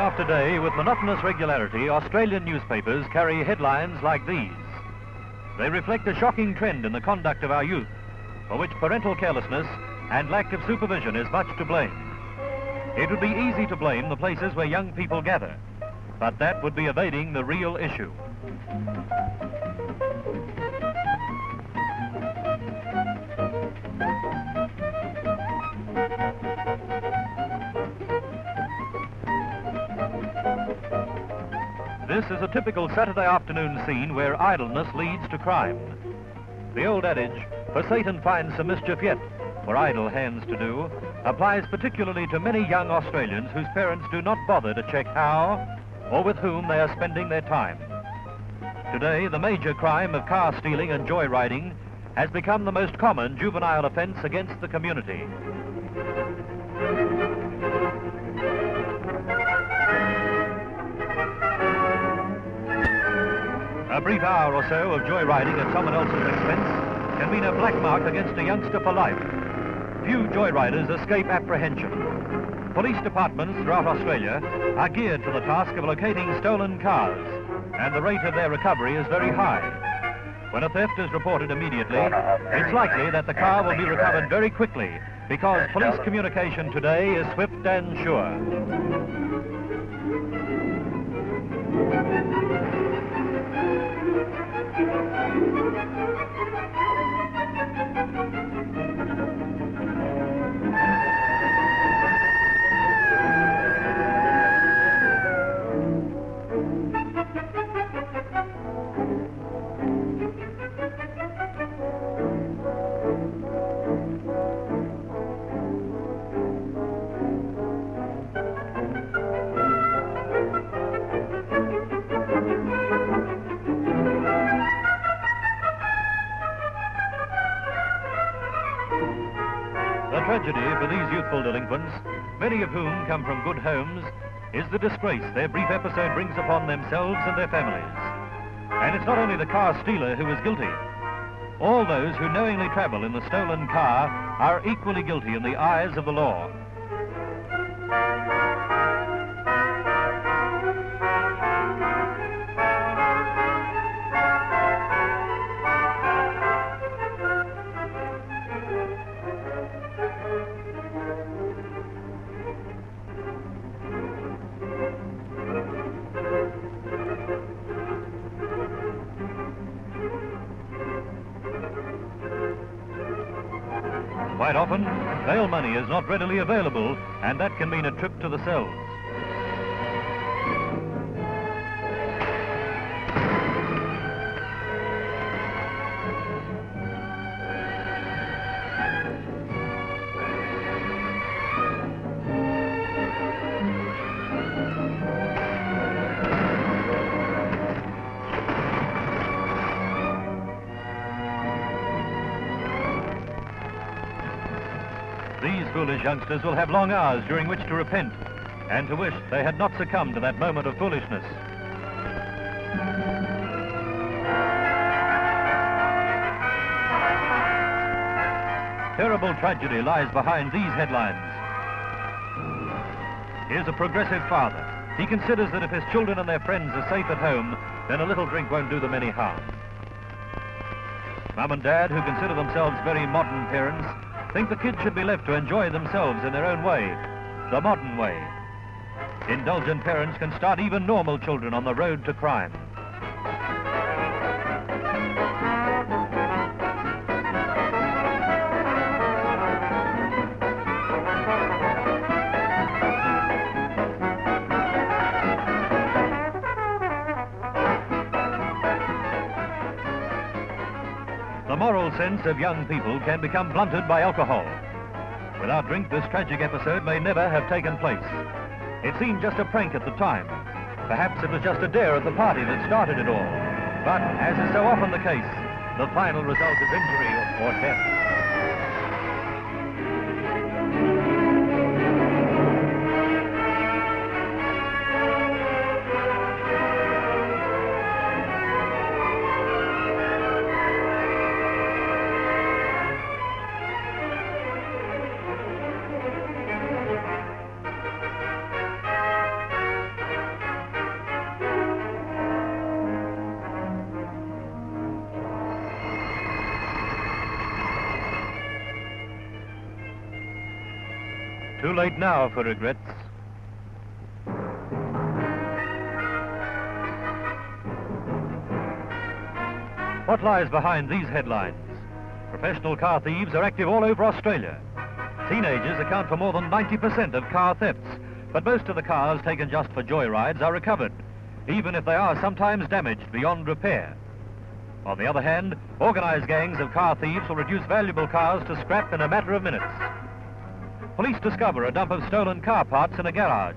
after day, with monotonous regularity, Australian newspapers carry headlines like these. They reflect a shocking trend in the conduct of our youth, for which parental carelessness and lack of supervision is much to blame. It would be easy to blame the places where young people gather, but that would be evading the real issue. This is a typical Saturday afternoon scene where idleness leads to crime. The old adage, "For Satan finds some mischief yet, for idle hands to do," applies particularly to many young Australians whose parents do not bother to check how or with whom they are spending their time. Today, the major crime of car stealing and joyriding has become the most common juvenile offence against the community. A brief hour or so of joyriding at someone else's expense can mean a black mark against a youngster for life. Few joyriders escape apprehension. Police departments throughout Australia are geared to the task of locating stolen cars, and the rate of their recovery is very high. When a theft is reported immediately, it's likely that the car will be recovered very quickly, because police communication today is swift and sure. The tragedy for these youthful delinquents, many of whom come from good homes, is the disgrace their brief episode brings upon themselves and their families. And it's not only the car stealer who is guilty. All those who knowingly travel in the stolen car are equally guilty in the eyes of the law. Quite often, bail money is not readily available, and that can mean a trip to the cells. These foolish youngsters will have long hours during which to repent and to wish they had not succumbed to that moment of foolishness. Terrible tragedy lies behind these headlines. Here's a progressive father. He considers that if his children and their friends are safe at home, then a little drink won't do them any harm. Mum and Dad, who consider themselves very modern parents, think the kids should be left to enjoy themselves in their own way, the modern way. Indulgent parents can start even normal children on the road to crime. The moral sense of young people can become blunted by alcohol. Without drink, this tragic episode may never have taken place. It seemed just a prank at the time. Perhaps it was just a dare at the party that started it all. But, as is so often the case, the final result is injury or death. Too late now for regrets. What lies behind these headlines? Professional car thieves are active all over Australia. Teenagers account for more than 90% of car thefts, but most of the cars taken just for joyrides are recovered, even if they are sometimes damaged beyond repair. On the other hand, organised gangs of car thieves will reduce valuable cars to scrap in a matter of minutes. Police discover a dump of stolen car parts in a garage.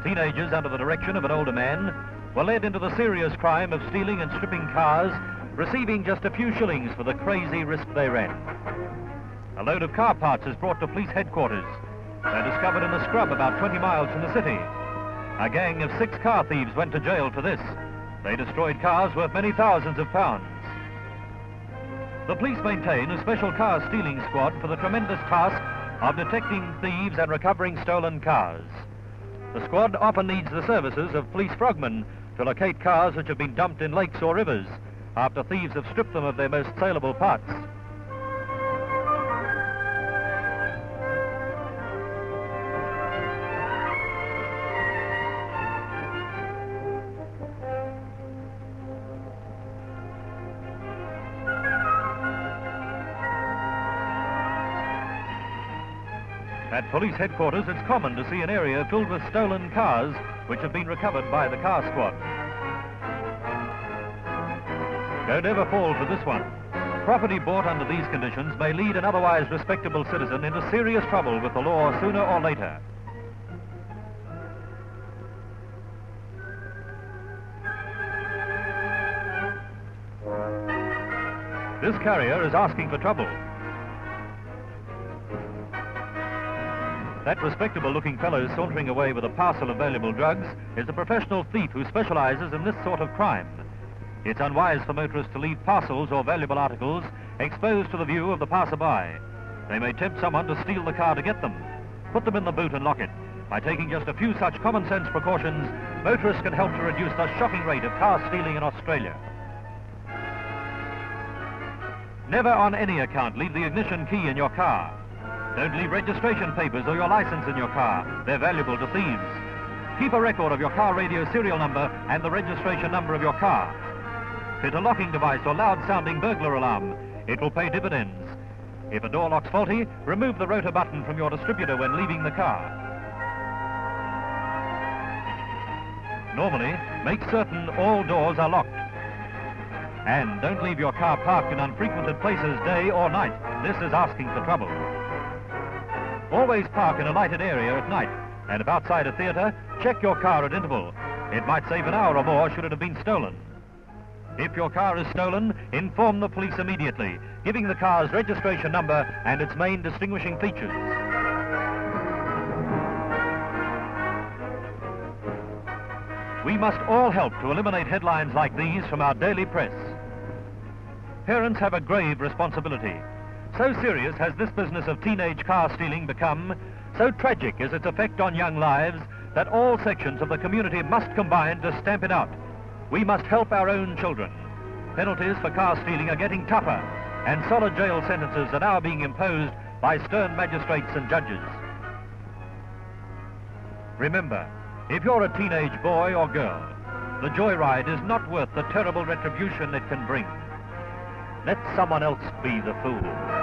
Teenagers, under the direction of an older man, were led into the serious crime of stealing and stripping cars, receiving just a few shillings for the crazy risk they ran. A load of car parts is brought to police headquarters. They're discovered in the scrub about 20 miles from the city. A gang of 6 car thieves went to jail for this. They destroyed cars worth many thousands of pounds. The police maintain a special car stealing squad for the tremendous task of detecting thieves and recovering stolen cars. The squad often needs the services of police frogmen to locate cars which have been dumped in lakes or rivers after thieves have stripped them of their most saleable parts. At police headquarters, it's common to see an area filled with stolen cars which have been recovered by the car squad. Don't ever fall for this one. Property bought under these conditions may lead an otherwise respectable citizen into serious trouble with the law sooner or later. This carrier is asking for trouble. That respectable-looking fellow sauntering away with a parcel of valuable drugs is a professional thief who specializes in this sort of crime. It's unwise for motorists to leave parcels or valuable articles exposed to the view of the passer-by. They may tempt someone to steal the car to get them. Put them in the boot and lock it. By taking just a few such common-sense precautions, motorists can help to reduce the shocking rate of car stealing in Australia. Never on any account leave the ignition key in your car. Don't leave registration papers or your license in your car. They're valuable to thieves. Keep a record of your car radio serial number and the registration number of your car. Fit a locking device or loud-sounding burglar alarm. It will pay dividends. If a door lock's faulty, remove the rotor button from your distributor when leaving the car. Normally, make certain all doors are locked. And don't leave your car parked in unfrequented places day or night. This is asking for trouble. Always park in a lighted area at night. And if outside a theatre, check your car at interval. It might save an hour or more should it have been stolen. If your car is stolen, inform the police immediately, giving the car's registration number and its main distinguishing features. We must all help to eliminate headlines like these from our daily press. Parents have a grave responsibility. So serious has this business of teenage car stealing become, so tragic is its effect on young lives, that all sections of the community must combine to stamp it out. We must help our own children. Penalties for car stealing are getting tougher, and solid jail sentences are now being imposed by stern magistrates and judges. Remember, if you're a teenage boy or girl, the joyride is not worth the terrible retribution it can bring. Let someone else be the fool.